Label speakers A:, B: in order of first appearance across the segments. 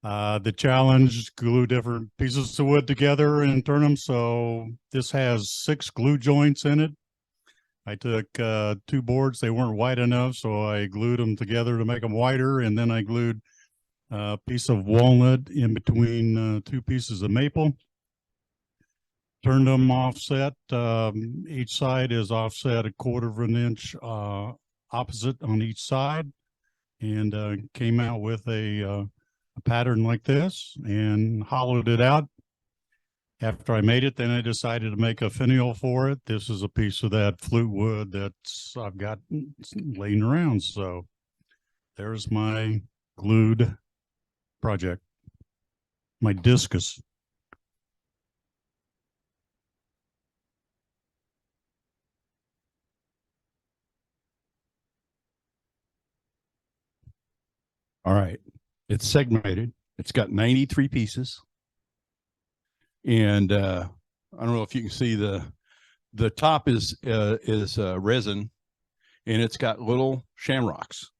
A: The challenge, glue different pieces of wood together and turn them. So this has 6 glue joints in it. I took 2 boards. They weren't wide enough, so I glued them together to make them wider. And then I glued a piece of walnut in between 2 pieces of maple. Turned them offset. Each side is offset 1/4 of an inch opposite on each side. And came out with a pattern like this and hollowed it out. After I made it, then I decided to make a finial for it. This is a piece of that flute wood that's I've got laying around. So there's my glued project, my discus.
B: All right. It's segmented. It's got 93 pieces. And I don't know if you can see the top is resin, and it's got little shamrocks.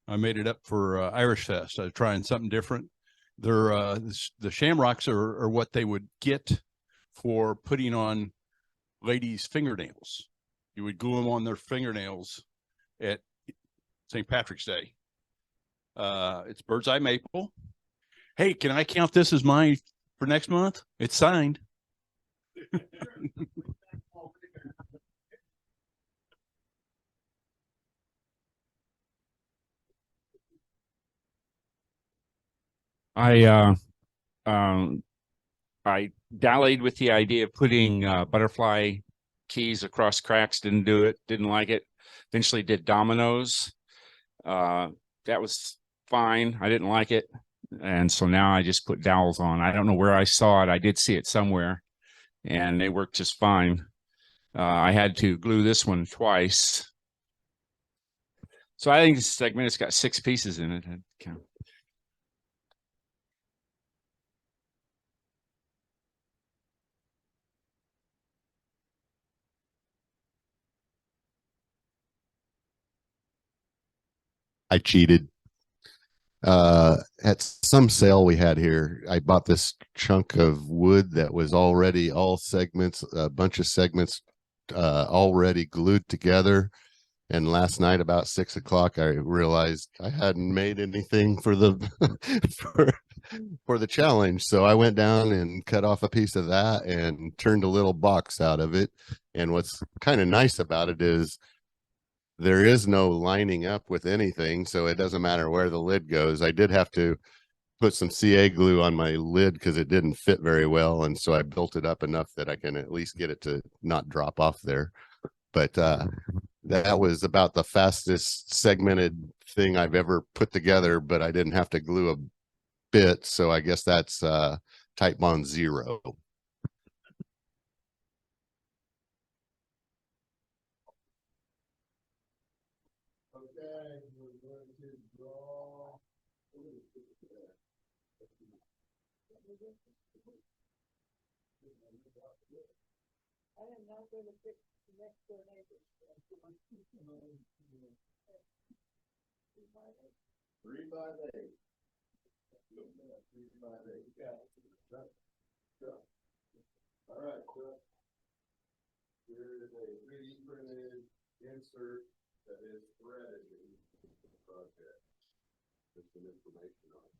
B: I made it up for Irish Fest. I was trying something different. They're the shamrocks are what they would get for putting on ladies' fingernails. You would glue them on their fingernails at St. Patrick's Day. It's bird's eye maple. Hey, can I count this as mine for next month? It's signed.
C: I dallied with the idea of putting butterfly keys across cracks. Didn't do it. Didn't like it. Eventually did dominoes. That was fine. I didn't like it. And so now I just put dowels on. I don't know where I saw it. I did see it somewhere, and they worked just fine. I had to glue this one twice. So I think this segment has got 6 pieces in it.
D: I cheated. At some sale we had here, I bought this chunk of wood that was already all segments, a bunch of segments already glued together. And last night about 6 o'clock, I realized I hadn't made anything for the for the challenge. So I went down and cut off a piece of that and turned a little box out of it. And what's kind of nice about it is there is no lining up with anything, so it doesn't matter where the lid goes. I did have to put some CA glue on my lid because it didn't fit very well, and so I built it up enough that I can at least get it to not drop off there. But that was about the fastest segmented thing I've ever put together, but I didn't have to glue a bit, so I guess that's Titebond 0. All right, so here is a 3D printed insert that is threaded in the project. Just some information on it.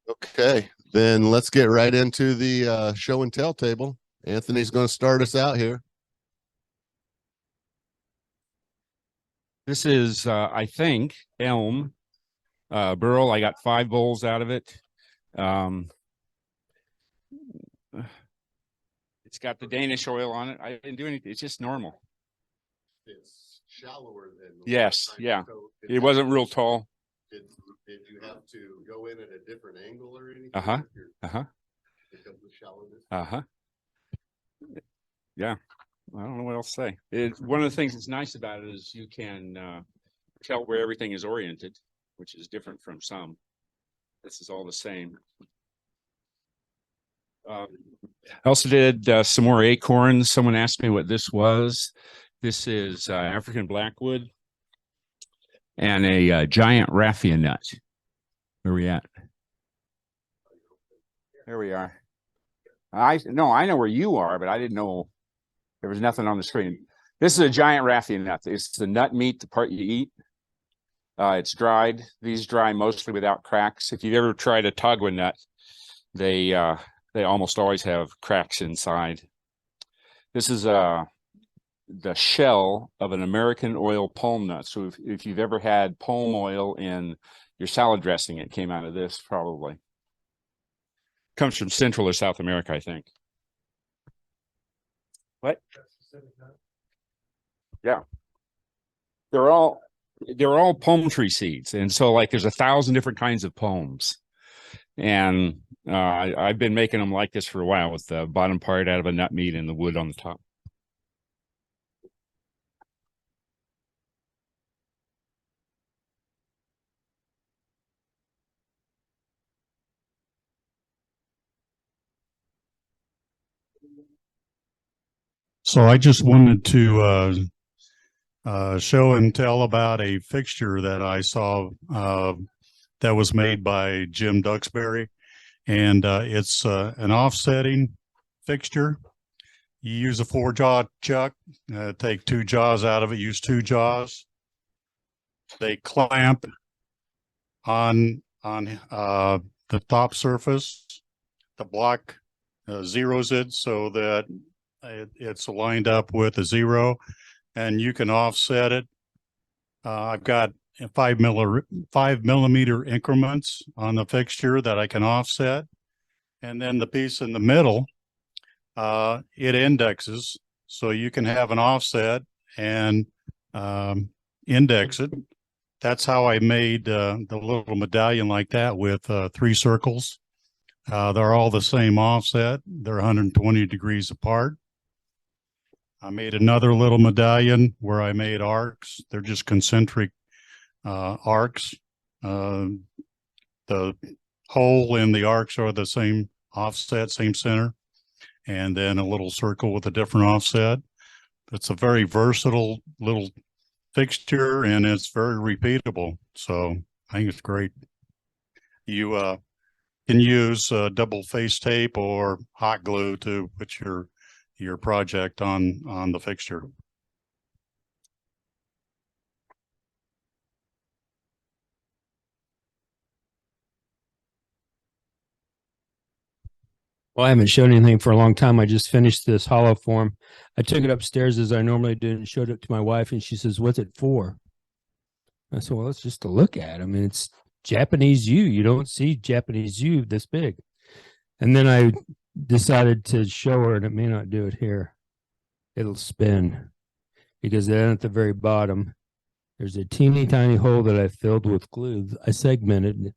D: Okay, then let's get right into the show and tell table. Anthony's going to start us out here.
C: This is, I think, elm burl. I got 5 bowls out of it. It's got the Danish oil on it. I didn't do anything. It's just normal.
D: It's shallower than.
C: Yes, yeah. It wasn't real tall.
D: Did you have to go in at a different angle or anything?
C: Uh-huh.
D: Because of the shallowness?
C: Uh-huh. Yeah. I don't know what else to say. One of the things that's nice about it is you can tell where everything is oriented, which is different from some. This is all the same. I also did some more acorns. Someone asked me what this was. This is African blackwood and a giant raffia nut. Where are we at? There we are. I know where you are, but I didn't know there was nothing on the screen. This is a giant raffia nut. It's the nut meat, the part you eat. It's dried. These dry mostly without cracks. If you've ever tried a tagua nut, they almost always have cracks inside. This is the shell of an American oil palm nut. So if you've ever had palm oil in your salad dressing, it came out of this probably. Comes from Central or South America, I think. What? Yeah. They're all palm tree seeds. And so like there's 1,000 different kinds of palms. And I've been making them like this for a while with the bottom part out of a nut meat and the wood on the top.
A: So I just wanted to show and tell about a fixture that I saw that was made by Jim Duxbury, and it's an offsetting fixture. You use a 4-jaw chuck, take 2 jaws out of it, use 2 jaws. They clamp on the top surface. The block zeroes it so that it's lined up with a 0, and you can offset it. I've got 5 millimeter increments on the fixture that I can offset. And then the piece in the middle, it indexes. So you can have an offset and index it. That's how I made the little medallion like that with 3 circles. They're all the same offset. They're 120 degrees apart. I made another little medallion where I made arcs. They're just concentric arcs. The hole and the arcs are the same offset, same center, and then a little circle with a different offset. It's a very versatile little fixture, and it's very repeatable. So I think it's great. You can use double face tape or hot glue to put your project on the fixture.
E: Well, I haven't shown anything for a long time. I just finished this hollow form. I took it upstairs as I normally do and showed it to my wife, and she says, "What's it for?" I said, "Well, it's just to look at. I mean, it's Japanese yew. You don't see Japanese yew this big." And then I decided to show her, and it may not do it here. It'll spin because then at the very bottom, there's a teeny tiny hole that I filled with glue. I segmented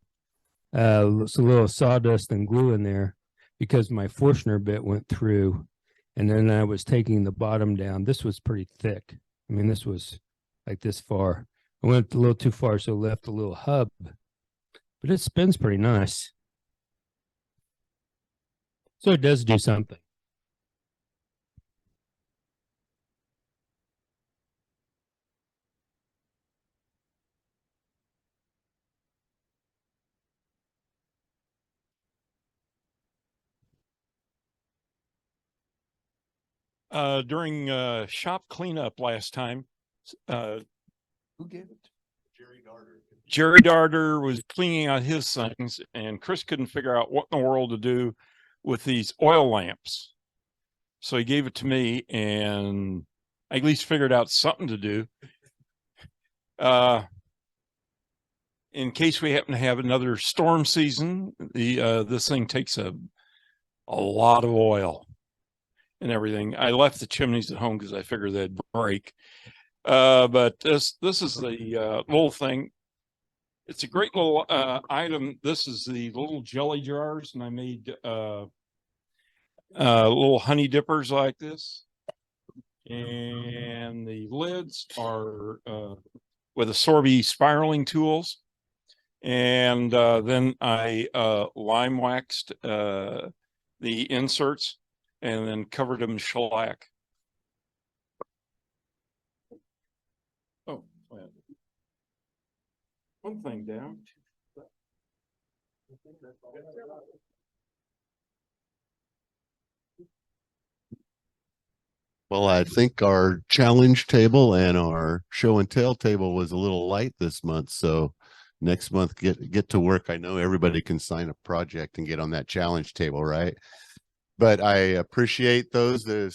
E: it's a little sawdust and glue in there because my Forstner bit went through, and then I was taking the bottom down. This was pretty thick. I mean, this was like this far. I went a little too far, so left a little hub, but it spins pretty nice. So it does do something.
F: During shop cleanup last time, who gave it? Jerry Darter was cleaning out his things, and Chris couldn't figure out what in the world to do with these oil lamps. So he gave it to me, and I at least figured out something to do. In case we happen to have another storm season, this thing takes a lot of oil and everything. I left the chimneys at home because I figured they'd break. But this is the little thing. It's a great little item. This is the little jelly jars, and I made little honey dippers like this. And the lids are with Assorbi spiraling tools. And then I lime waxed the inserts and then covered them in shellac. Oh, one thing down.
D: Well, I think our challenge table and our show and tell table was a little light this month. So next month, get to work. I know everybody can sign a project and get on that challenge table, right? But I appreciate those that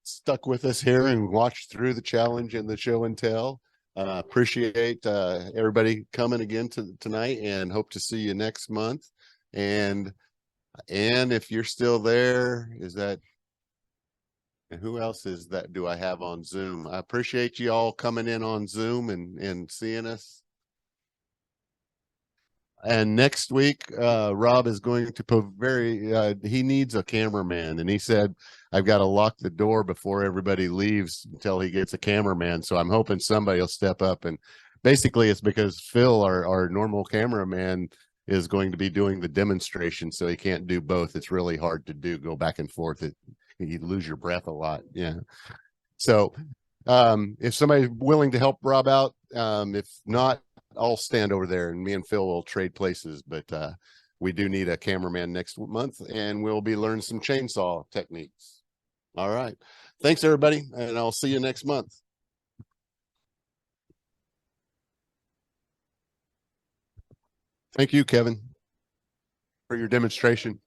D: stuck with us here and watched through the challenge and the show and tell. Appreciate everybody coming again tonight, and hope to see you next month. And if you're still there, is that, and who else is that do I have on Zoom? I appreciate you all coming in on Zoom and seeing us. And next week, Rob is going to put he needs a cameraman. And he said, I've got to lock the door before everybody leaves until he gets a cameraman. So I'm hoping somebody will step up. And basically it's because Phil, our normal cameraman, is going to be doing the demonstration. So he can't do both. It's really hard to go back and forth. You lose your breath a lot. Yeah. So if somebody's willing to help Rob out, if not, I'll stand over there and me and Phil will trade places. But we do need a cameraman next month, and we'll be learning some chainsaw techniques. All right. Thanks, everybody. And I'll see you next month. Thank you, Kevin, for your demonstration.